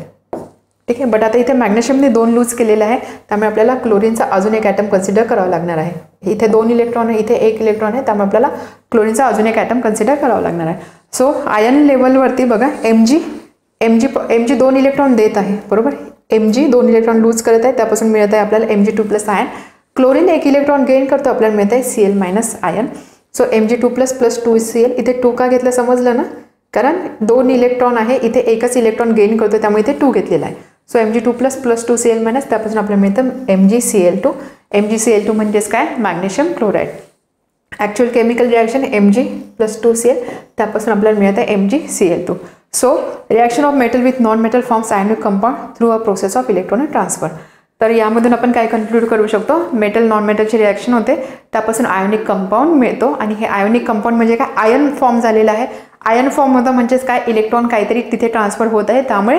ठीक आहे. बट आता इथे मॅग्नेशियमने 2 लूज केलेला आहे, त्यामुळे आपल्याला क्लोरीनचा अजून एक ॲटम कन्सिडर करावा लागणार आहे. इथे 2 इलेक्ट्रॉन आहे, इथे 1 इलेक्ट्रॉन आहे, त्यामुळे आपल्याला क्लोरीनचा अजून एक ॲटम कन्सिडर करावा लागणार आहे. सो आयन लेवलवरती बघा Mg 2 इलेक्ट्रॉन देत आहे, बरोबर. Mg 2 इलेक्ट्रॉन लूज करत आहे, त्यापासून मिळत आहे आपल्याला Mg2+ ion. Chlorine 1 electron gain करतो, आपल्याला मिळत आहे Cl- ion. So Mg2+ 2Cl. इथे 2 का घेतलं समजलं ना, कारण 2 इलेक्ट्रॉन आहे, इथे एकच इलेक्ट्रॉन गेन करतो, त्यामुळे इथे 2 घेतलेला आहे. सो Mg2+ 2Cl- त्यापासून आपल्याला मिळतं MgCl2. MgCl2 म्हणजेच काय, magnesium chloride. Actual chemical reaction Mg+2Cl, त्यापासून आपल्याला मिळत आहे MgCl2. So reaction of metal with non metal forms ionic compound through a process of electronic transfer. तर यामधून आपण काय कन्क्लूड करू शकतो, मेटल नॉन मेटलची रिॲक्शन होते, त्यापासून आयोनिक कंपाऊंड मिळतो. आणि हे आयोनिक कंपाऊंड म्हणजे काय, आयन फॉर्म झालेला आहे. आयन फॉर्म होता म्हणजेच काय, इलेक्ट्रॉन काहीतरी तिथे ट्रान्सफर होत आहे, त्यामुळे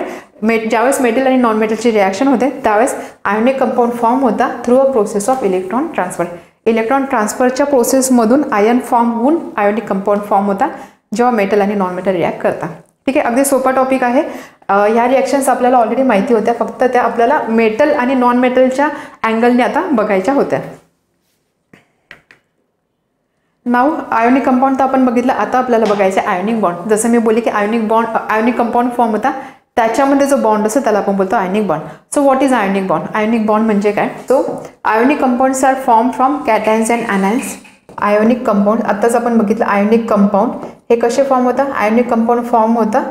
ज्यावेळेस मेटल आणि नॉन मेटलची रिॲक्शन होते त्यावेळेस आयोनिक कंपाऊंड फॉर्म होता through a process of electron transfer. Electron ट्रान्सफरच्या प्रोसेसमधून आयन फॉर्म होऊन आयोनिक कंपाऊंड फॉर्म होता जेव्हा मेटल आणि नॉन मेटल रिॲक्ट करतात. ठीक आहे. अगदी सोपा टॉपिक आहे. ह्या रिॲक्शन्स आपल्याला ऑलरेडी माहिती होत्या, फक्त त्या आपल्याला मेटल आणि नॉन मेटलच्या अँगलने आता बघायच्या होत्या. नाव आयोनिक कंपाऊंड तर आपण बघितलं, आता आपल्याला बघायचं आहे आयोनिक बॉन्ड. जसं मी बोलले की आयोनिक कंपाऊंड फॉर्म होता, त्याच्यामध्ये जो बॉन्ड असतो त्याला आपण बोलतो ionic bond. So what is ionic bond? Ionic bond म्हणजे काय? So ionic compounds are form from cations and anions. Ionic compound आत्ताच आपण बघितलं, आयोनिक कंपाऊंड हे कसे फॉर्म होता, आयोनिक कंपाऊंड फॉर्म होता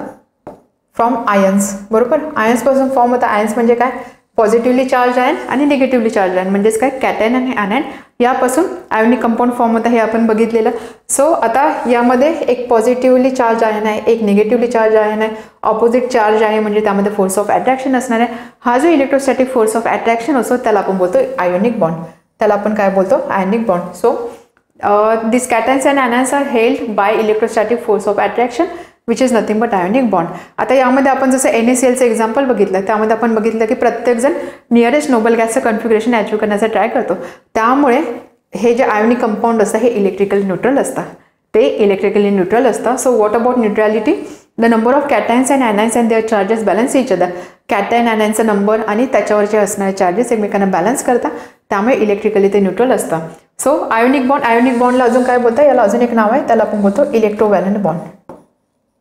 फ्रॉम आयन्स, बरोबर. आयन्सपासून फॉर्म होता. आयन्स म्हणजे काय, पॉझिटिव्हली चार्ज आयन आणि निगेटिव्हली चार्ज आयन, म्हणजेच काय कॅटायन आणि ॲनायन, यापासून आयोनिक कंपाऊंड फॉर्म होता, हे आपण बघितलेलं. सो आता यामध्ये एक पॉझिटिव्हली चार्ज आयन आहे, एक निगेटिव्हली चार्ज आयन आहे, ऑपोजिट चार्ज आहे, म्हणजे त्यामध्ये फोर्स ऑफ अट्रॅक्शन असणार आहे. हा जो इलेक्ट्रोस्टॅटिक फोर्स ऑफ अट्रॅक्शन असतो त्याला आपण बोलतो आयोनिक बॉन्ड, त्याला आपण काय बोलतो ionic bond. So this cations and anions are held by electrostatic force of attraction which is nothing but ionic bond. आता यामध्ये आपण जसं NaClचं एक्झाम्पल बघितलं, त्यामध्ये आपण बघितलं की प्रत्येकजण नियरेस्ट नोबल गॅसचं कन्फिगरेशन अचीव्ह करण्याचा ट्राय करतो, त्यामुळे हे जे आयोनिक कंपाऊंड असतं हे इलेक्ट्रिकली न्यूट्रल असतं, ते इलेक्ट्रिकली न्यूट्रल असतं. So what about neutrality? The number of cations and anions and their charges balance each other. Cation ॲनायनचा नंबर आणि त्याच्यावरचे असणारे चार्जेस एकमेकांना बॅलन्स करतात, त्यामुळे इलेक्ट्रिकली ते न्यूट्रल असतं. सो आयोनिक बॉन्डला अजून काय बोलतात, याला अजून एक नाव आहे, त्याला आपण बोलतो electrovalent bond.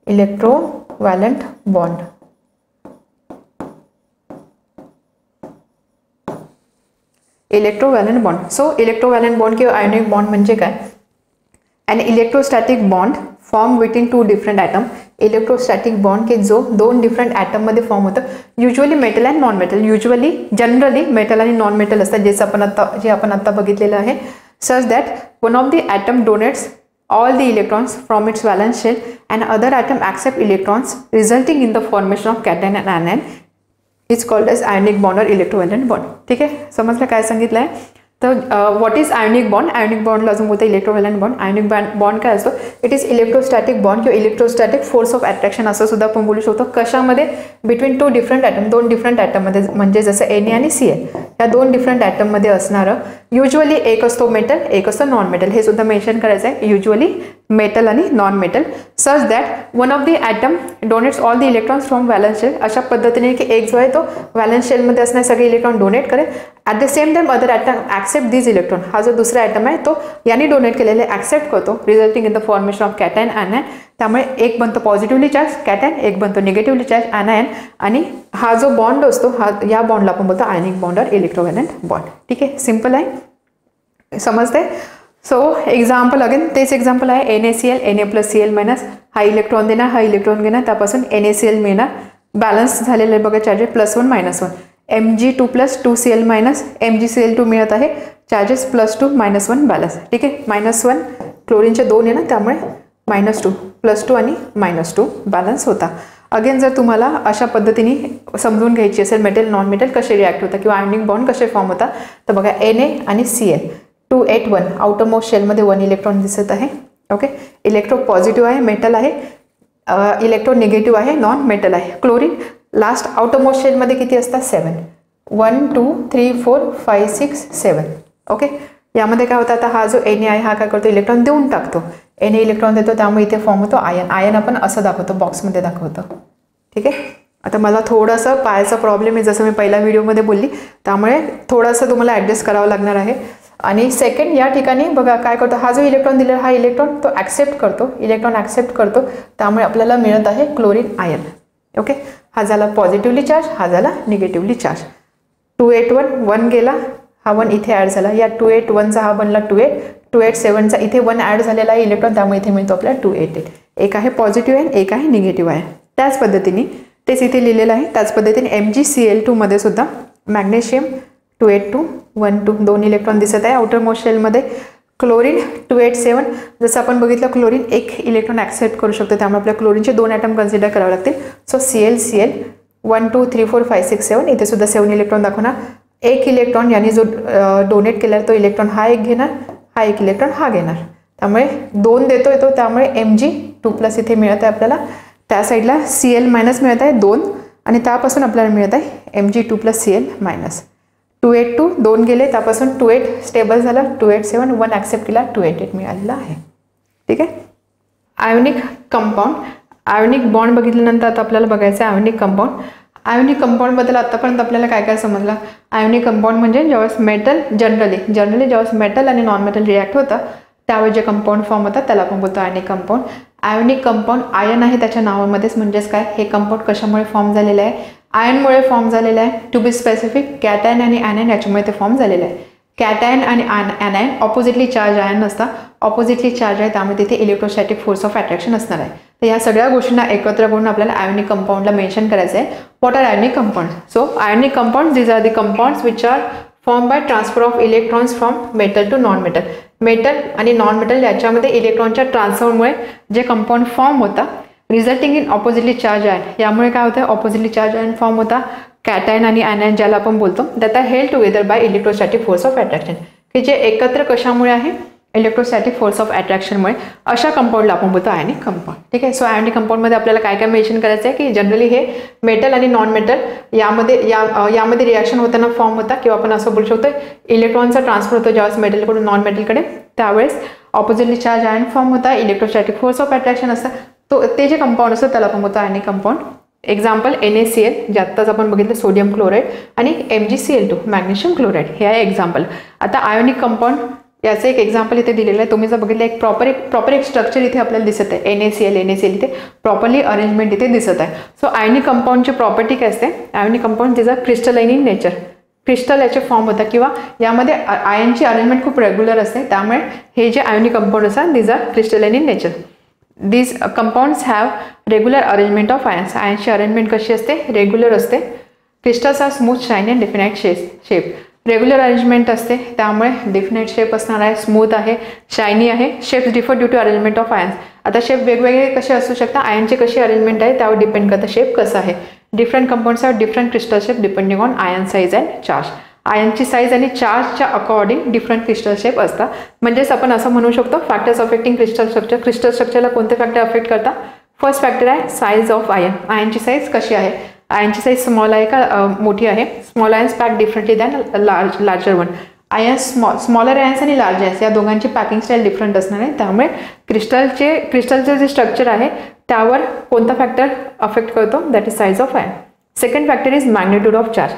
Electrovalent bond. Electrovalent bond. So electrovalent bond किंवा आयोनिक बॉन्ड म्हणजे काय, an electrostatic bond form between 2 different atom. Electrostatic bond की जो 2 डिफरंट ॲटममध्ये फॉर्म होतं, usually metal and non metal. Generally metal आणि नॉन मेटल असतात, जे आपण आता बघितलेलं आहे. Such that one of the atom donates all the electrons from its valence shell and other atom accept electrons resulting in the formation of cation and anion is called as ionic bond or electrovalent bond. ठीक आहे, समजलं काय सांगितलं आहे. तर what is ionic bond? Ionic बॉन्डला अजून बोलतो इलेक्ट्रोव्हॅलंट बॉन्ड. आयोनिक बॉन्ड काय असतो? इट इज इलेक्ट्रोस्टॅटिक बॉन्ड किंवा इलेक्ट्रोस्टॅटिक फोर्स ऑफ अट्रॅक्शन असं सुद्धा आपण बोलू शकतो. कशामध्ये? बिटवीन टू डिफरंट ॲटम, दोन डिफरंट ॲटममध्ये, म्हणजे जसं Na आणि Cl या दोन डिफरंट ॲटममध्ये असणारं. युजली एक असतो मेटल, एक असतो नॉन मेटल. हे सुद्धा मेन्शन करायचं आहे. युजली मेटल आणि non metal. Such that one of the atom donates all the electrons from valence shell. अशा पद्धतीने की एक जो आहे तो व्हॅलन्स शेलमध्ये असणारे सगळे इलेक्ट्रॉन डोनेट करेल. At the same time other atom accept this electron. हा जो दुसरा ॲटम आहे तो याने डोनेट केलेले ॲक्सेप्ट करतो, resulting in the formation of cation anion. त्यामुळे एक बनतो पॉझिटिव्हली चार्ज कॅटायन, एक बनतो निगेटिव्हली चार्ज ॲनायन. आणि हा जो बॉन्ड असतो हा या बॉन्डला आपण बोलतो आयनिक बॉन्ड और इलेक्ट्रोव्हॅलंट बॉन्ड. ठीक आहे, सिम्पल आहे, समजते. सो एक्झाम्पल अगेन तेच एक्झाम्पल आहे. NaCl, Na+Cl- हा इलेक्ट्रॉन देणार, हा इलेक्ट्रॉन घेणार, त्यापासून NaCl मिळणार. बॅलन्स झालेलं आहे बघा चार्जेस +1 -1. Mg2 + 2Cl- MgCl2 मिळत आहे, चार्जेस +2 -1 बॅलन्स. ठीक आहे, -1 क्लोरीनचे 2 आहे ना, त्यामुळे -2 +2 आणि -2 बॅलन्स होता. अगेन जर तुम्हाला अशा पद्धतीने समजून घ्यायची असेल मेटल नॉन मेटल कसे रिॲक्ट होतात किंवा आयनिक बॉन्ड कसे फॉर्म होतात, तर बघा Na आणि Cl 281 आउटर मोस्ट शेलमध्ये 1 इलेक्ट्रॉन दिसत आहे. ओके, इलेक्ट्रो पॉझिटिव्ह आहे, मेटल आहे. इलेक्ट्रो निगेटिव्ह आहे, नॉन मेटल आहे. क्लोरीन लास्ट आउटर मोस्ट शेलमध्ये किती असतात? 7. 1 2 3 4 5 6 7. ओके, यामध्ये काय होतं? आता हा जो Na आहे हा काय करतो? इलेक्ट्रॉन देऊन टाकतो. Na इलेक्ट्रॉन देतो, त्यामुळे इथे फॉर्म होतो आयन. आयन आपण असं दाखवतो, बॉक्समध्ये दाखवतो. ठीक आहे, आता मला थोडंसं पायाचा प्रॉब्लेम आहे, जसं मी पहिल्या व्हिडिओमध्ये बोलली, त्यामुळे थोडंसं तुम्हाला ॲडजस्ट करावं लागणार आहे. आणि सेकंड या ठिकाणी बघा काय करतो? हा जो इलेक्ट्रॉन दिलेला हा इलेक्ट्रॉन तो ॲक्सेप्ट करतो, इलेक्ट्रॉन ॲक्सेप्ट करतो, त्यामुळे आपल्याला मिळत आहे क्लोरीन आयन. ओके, हा झाला पॉझिटिव्हली चार्ज, हा झाला निगेटिव्हली चार्ज. 281 1 गेला, हा 1 इथे ॲड झाला. या 281चा हा बनला 28, 287चा इथे 1 ॲड झालेला आहे इलेक्ट्रॉन, त्यामुळे इथे मिळतो आपल्याला 288. एक आहे पॉझिटिव्ह आहे, एक आहे निगेटिव्ह आहे. त्याच पद्धतीने तेच इथे लिहिलेलं आहे. त्याच पद्धतीने MgCl2 मध्ये सुद्धा मॅग्नेशियम 282 1 2 2 इलेक्ट्रॉन दिसत आहे आउटर मोस्ट शेलमध्ये. क्लोरीन 287, जसं आपण बघितलं क्लोरीन एक इलेक्ट्रॉन ॲक्सेप्ट करू शकतो, त्यामुळे आपल्या क्लोरीनचे 2 ॲटम कन्सिडर करावे लागतील. सो Cl 1 2 3 4 5 6 7 इथे सुद्धा 7 इलेक्ट्रॉन दाखवणार. एक इलेक्ट्रॉन याने जो डोनेट केला तो इलेक्ट्रॉन हा एक घेणार, हा एक इलेक्ट्रॉन हा घेणार, त्यामुळे 2 देतो येतो, त्यामुळे Mg2+ इथे मिळत आहे आपल्याला. त्या साईडला Cl- मिळत आहे 2, आणि त्यापासून आपल्याला मिळत आहे Mg2 + Cl-. 282 2 गेले, त्यापासून 28 स्टेबल झाला, 287 1 ॲक्सेप्ट केला, 288 मिळालेला आहे. ठीक आहे, आयोनिक कंपाऊंड. आयोनिक बॉन्ड बघितल्यानंतर आता आपल्याला बघायचं आहे आयोनिक कंपाऊंड. आयोनिक कंपाऊंडबद्दल आतापर्यंत आपल्याला काय काय समजलं? आयोनिक कंपाऊंड म्हणजे ज्यावेळेस मेटल जनरली ज्यावेळेस मेटल आणि नॉन मेटल रिॲक्ट होतं त्यावेळेस जे कंपाऊंड फॉर्म होतात त्याला आपण बोलतो ionic compound. Ionic compound ion आहे त्याच्या नावामध्येच, म्हणजेच काय हे कंपाऊंड कशामुळे फॉर्म झालेलं आहे? आयनमुळे फॉर्म झालेलं आहे. टू बी स्पेसिफिक कॅटायन आणि ॲनायन याच्यामुळे ते फॉर्म झालेलं आहे. कॅटायन आणि ॲनायन ऑपोजिटली चार्ज आयन नसतात, ऑपोजिटली चार्ज आहे, त्यामुळे तिथे इलेक्ट्रोस्टॅटिक फोर्स ऑफ अट्रॅक्शन असणार आहे. तर या सगळ्या गोष्टींना एकत्र करून आपल्याला आयोनिक कंपाऊंडला मेन्शन करायचं आहे. What are ionic compound? So ionic compound these are the compounds which are form by transfer of electrons from metal to non metal. Metal आणि नॉन मेटल याच्यामध्ये इलेक्ट्रॉनच्या ट्रान्सफरमुळे जे कंपाऊंड फॉर्म होता resulting in oppositely charge ion. यामुळे काय होतं? Oppositely charge ion form होता. कॅटायन आणि ॲनायन ज्याला आपण बोलतो that are held together by electrostatic force of attraction, की जे एकत्र कशामुळे आहे? इलेक्ट्रोस्टॅटिक फोर्स ऑफ अट्रॅक्शनमुळे. अशा कंपाऊंडला आपण बोलतो आयोनिक कंपाऊंड. ठीक आहे, सो आयोनिक कंपाऊंडमध्ये आपल्याला काय काय मेन्शन करायचं आहे की जनरली हे मेटल आणि नॉन मेटल यामध्ये रिॲक्शन होताना फॉर्म होता, किंवा आपण असं बोलू शकतो इलेक्ट्रॉनचा ट्रान्सफर होतो ज्यावेळेस मेटलकडून नॉन मेटलकडे, त्यावेळेस ऑपोजिटली चार्ज आयन फॉर्म होता, इलेक्ट्रोस्टॅटिक फोर्स ऑफ अट्रॅक्शन असतं. तो ते जे कंपाऊंड असतं त्याला आपण बोलतो आयोनिक कंपाऊंड. एक्झाम्पल NaCl जे आत्ताच आपण बघितलं सोडियम क्लोराईड, आणि MgCl2 मॅग्नेशियम क्लोराईड, हे आहे एक्झाम्पल. आता आयोनिक कंपाऊंड याचं एक एक्झाम्पल इथे दिलेलं आहे. तुम्ही जर बघितलं एक प्रॉपर एक स्ट्रक्चर इथे आपल्याला दिसत आहे. NaCl इथे प्रॉपरली अरेंजमेंट इथे दिसत आहे. सो आयोनिक कंपाऊंडची प्रॉपर्टी काय असते? आयोनिक कंपाऊंड तिचा क्रिस्टलाइन इन नेचर, क्रिस्टल याचे फॉर्म होतात, किंवा यामध्ये आयनची अरेंजमेंट खूप रेग्युलर असते, त्यामुळे हे जे आयोनिक कंपाऊंड असतात these are crystalline in nature. These compounds have regular arrangement of ions. आयनची अरेंजमेंट कशी असते? रेग्युलर असते. Crystals are smooth shiny and definite shape. Regular arrangement असते, त्यामुळे डेफिनाइट शेप असणार आहे, स्मूथ आहे, शायनी आहे. Shapes differ due to arrangement of ions. आता शेप वेगवेगळे कसे असू शकतात? आयनचे कशी अरेंजमेंट आहे त्यावर डिपेंड करतं शेप कसा आहे. Different compounds are different crystal shape depending on ion size and charge. आयनची साईज आणि चार्जच्या अकॉर्डिंग डिफरंट क्रिस्टल शेप असतात. म्हणजेच आपण असं म्हणू शकतो factors affecting crystal structure. Crystal स्ट्रक्चरला कोणते फॅक्टर अफेक्ट करतात? फर्स्ट फॅक्टर आहे साईज ऑफ आयन. आयनची साईज कशी आहे? आयनची साईज स्मॉल आहे का मोठी आहे? Small ions pack differently than larger one. Ions smaller ions आणि लार्ज आयन्स या दोघांची पॅकिंग स्टाईल डिफरंट असणार आहे. त्यामुळे क्रिस्टलचं जे स्ट्रक्चर आहे त्यावर कोणता फॅक्टर अफेक्ट करतो? That is size of ion. Second factor is magnitude of charge.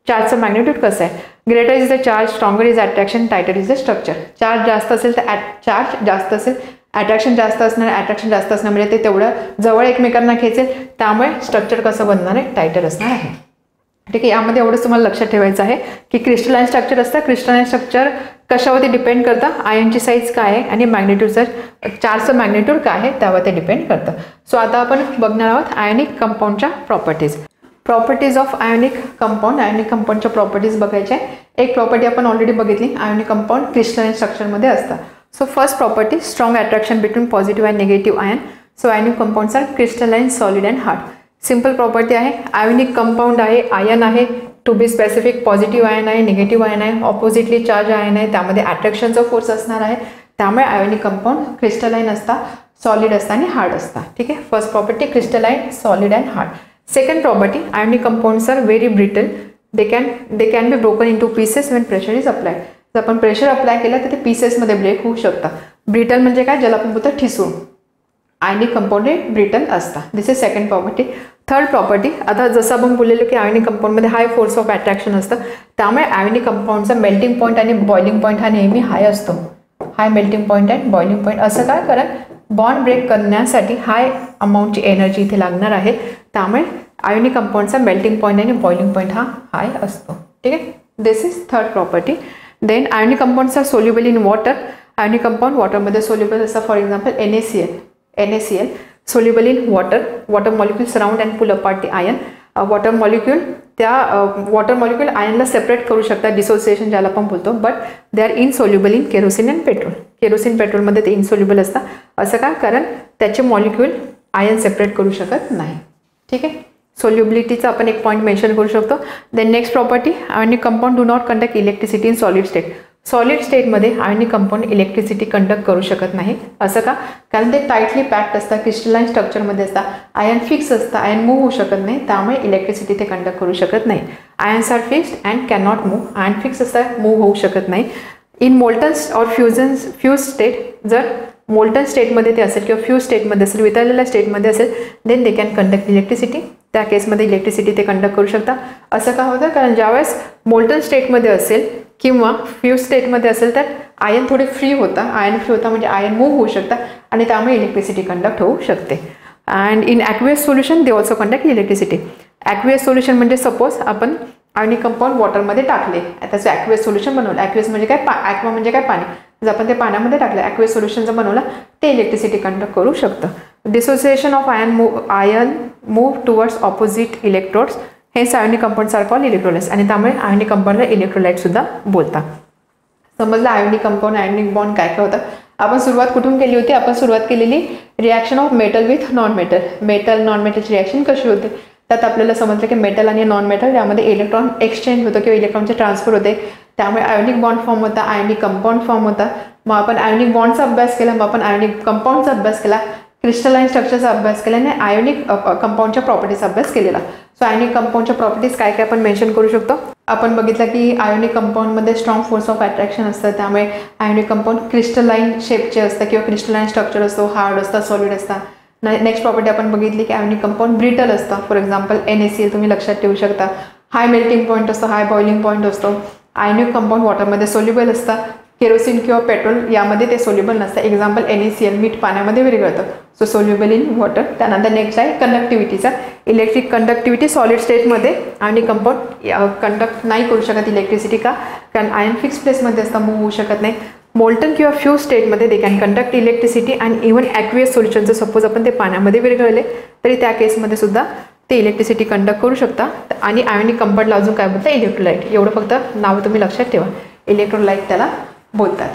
चार्जचं मॅग्निट्यूड कसं आहे? Greater is the charge, stronger is attraction, tighter is the structure. Charge जास्त असेल तर चार्ज जास्त असेल, अट्रॅक्शन जास्त असणार. अट्रॅक्शन जास्त असणार म्हणजे ते तेवढं जवळ एकमेकांना खेचेल, त्यामुळे स्ट्रक्चर कसं बनणार आहे? टायटर असणार आहे. ठीक आहे. यामध्ये एवढंच तुम्हाला लक्षात ठेवायचं आहे की क्रिस्टलाइन स्ट्रक्चर असतं. क्रिस्टलाइन स्ट्रक्चर कशावरती डिपेंड करतं? आयनची साईज काय आहे आणि मॅग्निट्यूडचं चार्जचं मॅग्निट्यूड काय आहे त्यावर ते डिपेंड करतं. सो आता आपण बघणार आहोत आयोनिक कंपाऊंडच्या properties. Properties of ionic compound. Ionic कंपाऊंडच्या प्रॉपर्टीज बघायच्या आहे. एक प्रॉपर्टी आपण ऑलरेडी बघितली, आयोनिक कंपाऊंड क्रिस्टलाइन स्ट्रक्चरमध्ये असतं. So first property, strong attraction between positive and negative ion. So ionic compounds are crystalline, solid and hard. Simple property आहे. Ionic compound आहे, आयन आहे, to be specific positive ion आहे, negative ion आहे, oppositely charge ion आहे, त्यामध्ये अट्रॅक्शनचा force असणार आहे. त्यामुळे आयोनिक कंपाऊंड क्रिस्टलाइन असतात, सॉलिड असतात आणि हार्ड असतात. ठीक आहे. First property crystalline, solid and hard. Second property, ionic compounds R very brittle. They can be broken into pieces when pressure is applied. जर आपण प्रेशर अप्लाय केलं तर ते पीसेसमध्ये ब्रेक होऊ शकतात. ब्रिटल म्हणजे काय? ज्याला आपण बोलतो ठिसूळ. आयोनिक कंपाऊंड हे ब्रिटल असतात. This is second property. Third property, आता जसं आपण बोललेलो की आयोनिक कंपाऊंडमध्ये हाय फोर्स ऑफ अट्रॅक्शन असतं, त्यामुळे आयोनिक कंपाऊंडचा मेल्टिंग पॉईंट आणि बॉइलिंग पॉईंट हा नेहमी हाय असतो. High melting point and boiling point. असं काय? कारण बॉन्ड ब्रेक करण्यासाठी हाय अमाऊंटची एनर्जी इथे लागणार आहे. त्यामुळे आयोनिक कंपाऊंडचा मेल्टिंग पॉईंट आणि बॉइलिंग पॉईंट हा हाय असतो. ठीक आहे. This is third property. Then ionic compounds are soluble in water. Ionic compound वॉटरमध्ये सोल्युबल असतात. For example NaCl soluble in water. Water molecule surround and pull apart the ion. Water molecule त्या water molecule आयनला separate करू शकतात, dissociation ज्याला आपण बोलतो. But they are insoluble in kerosene and petrol. Kerosene पेट्रोलमध्ये ते इनसोल्युबल असतात. असं का? कारण त्याचे मॉलिक्यूल आयन सेपरेट करू शकत नाही. ठीक आहे. सोल्युबिलिटीचा आपण एक पॉईंट मेन्शन करू शकतो. Then next property, ionic compound do not conduct electricity in solid state. Solid स्टेटमध्ये आयोनिक कंपाऊंड इलेक्ट्रिसिटी कंडक्ट करू शकत नाही. असं का? कारण ते टाईटली पॅक्ड असतात, क्रिस्टलाइन स्ट्रक्चरमध्ये असतात. आयन फिक्स असतं, आयन मूव्ह होऊ शकत नाही, त्यामुळे इलेक्ट्रिसिटी ते कंडक्ट करू शकत नाही. Ions are fixed and can not move. Ion fix असतात, मूव्ह होऊ शकत नाही. In molten or fuse state, जर मोल्टन स्टेटमध्ये ते असेल किंवा फ्यूज स्टेटमध्ये असेल, वितळलेल्या स्टेटमध्ये असेल, then they can conduct electricity. त्या केसमध्ये इलेक्ट्रिसिटी ते कंडक्ट करू शकतात. असं का होतं? कारण ज्यावेळेस मोल्टन स्टेटमध्ये असेल किंवा फ्यूज स्टेटमध्ये असेल तर आयन थोडे फ्री होता. आयन फ्री होता म्हणजे आयन मूव्ह होऊ शकतात आणि त्यामुळे इलेक्ट्रिसिटी कंडक्ट होऊ शकते. And in aqueous solution they also conduct electricity. Aqueous solution म्हणजे सपोज आपण आयोनिक कंपाऊंड वॉटरमध्ये टाकले, त्याचं ॲक्वियस सोल्युशन बनवलं. ॲक्वियस म्हणजे काय? ॲक्वा म्हणजे काय? पाणी. जर आपण ते पाण्यामध्ये टाकलं, ॲक्वियस सोल्युशन जर बनवलं, ते इलेक्ट्रिसिटी कंडक्ट करू शकतं. Dissociation of ion move towards opposite electrodes. हेच ionic compounds are called electrolytes. आणि त्यामुळे आयोनिक कंपाऊंडला इलेक्ट्रोलाइट सुद्धा बोलतात. समजलं आयोनिक कंपाऊंड, आयोनिक बॉन्ड काय काय होतं. आपण सुरुवात कुठून केली होती? आपण सुरुवात केलेली reaction of metal with non metal. Metal non मेटलची रिॲक्शन कशी होते त्यात आपल्याला समजलं की मेटल आणि नॉन मेटल यामध्ये इलेक्ट्रॉन एक्सचेंज होतं किंवा इलेक्ट्रॉनचे ट्रान्सफर होते. त्यामुळे आयोनिक बॉन्ड फॉर्म होता, आयोनिक कंपाऊंड फॉर्म होता. मग आपण आयोनिक बॉन्डचा अभ्यास केला, मग आपण आयोनिक कंपाऊंडचा अभ्यास केला, क्रिस्टलाइन स्ट्रक्चरचा अभ्यास केला आणि आयोनिक कंपाऊंडच्या प्रॉपर्टीचा अभ्यास केलेला. सो आयोनिक कंपाऊंडच्या प्रॉपर्टीज काय काय आपण मेन्शन करू शकतो. आपण बघितलं की आयोनिक कंपाऊंडमध्ये स्ट्रॉंग फोर्स ऑफ अट्रॅक्शन असतं, त्यामुळे आयोनिक कंपाऊंड क्रिस्टलाइन शेपचे असतं किंवा क्रिस्टलाइन स्ट्रक्चर असतो, हार्ड असतात, सॉलिड असतात. नेक्स्ट प्रॉपर्टी आपण बघितली की आयोनिक कंपाऊंड ब्रिटल असतं. फॉर एक्झाम्पल NaCl तुम्ही लक्षात ठेवू शकता. हाय मेल्टिंग पॉईंट असतो, हाय बॉइलिंग पॉईंट असतो. आयोनिक कंपाऊंड वॉटरमध्ये सोल्युबल असतात. केरोसिन किंवा पेट्रोल यामध्ये ते सोल्युबल नसतं. एक्झाम्पल NaCl मीठ पाण्यामध्ये विरघळतं, सो सोल्युबल इन वॉटर. त्यानंतर नेक्स्ट आहे कंडक्टिव्हिटीचा. इलेक्ट्रिक कंडक्टिव्हिटी सॉलिड स्टेटमध्ये आयोनिक कंपाऊंड कंडक्ट नाही करू शकत इलेक्ट्रिसिटी. का? कारण आयन फिक्स प्लेसमध्ये असतं, मूव्ह होऊ शकत नाही. मोल्टन किंवा फ्यूज स्टेटमध्ये they can conduct electricity and even aqueous सोल्युशनचं सपोज आपण ते पाण्यामध्ये विरघळले तरी त्या केसमध्ये सुद्धा ते इलेक्ट्रिसिटी कंडक्ट करू शकतात. आणि आयोनिक कंपाऊंडला अजून काय बोलतात? इलेक्ट्रोलाइट. एवढं फक्त नाव तुम्ही लक्षात ठेवा, इलेक्ट्रोलाइट त्याला बोलतात.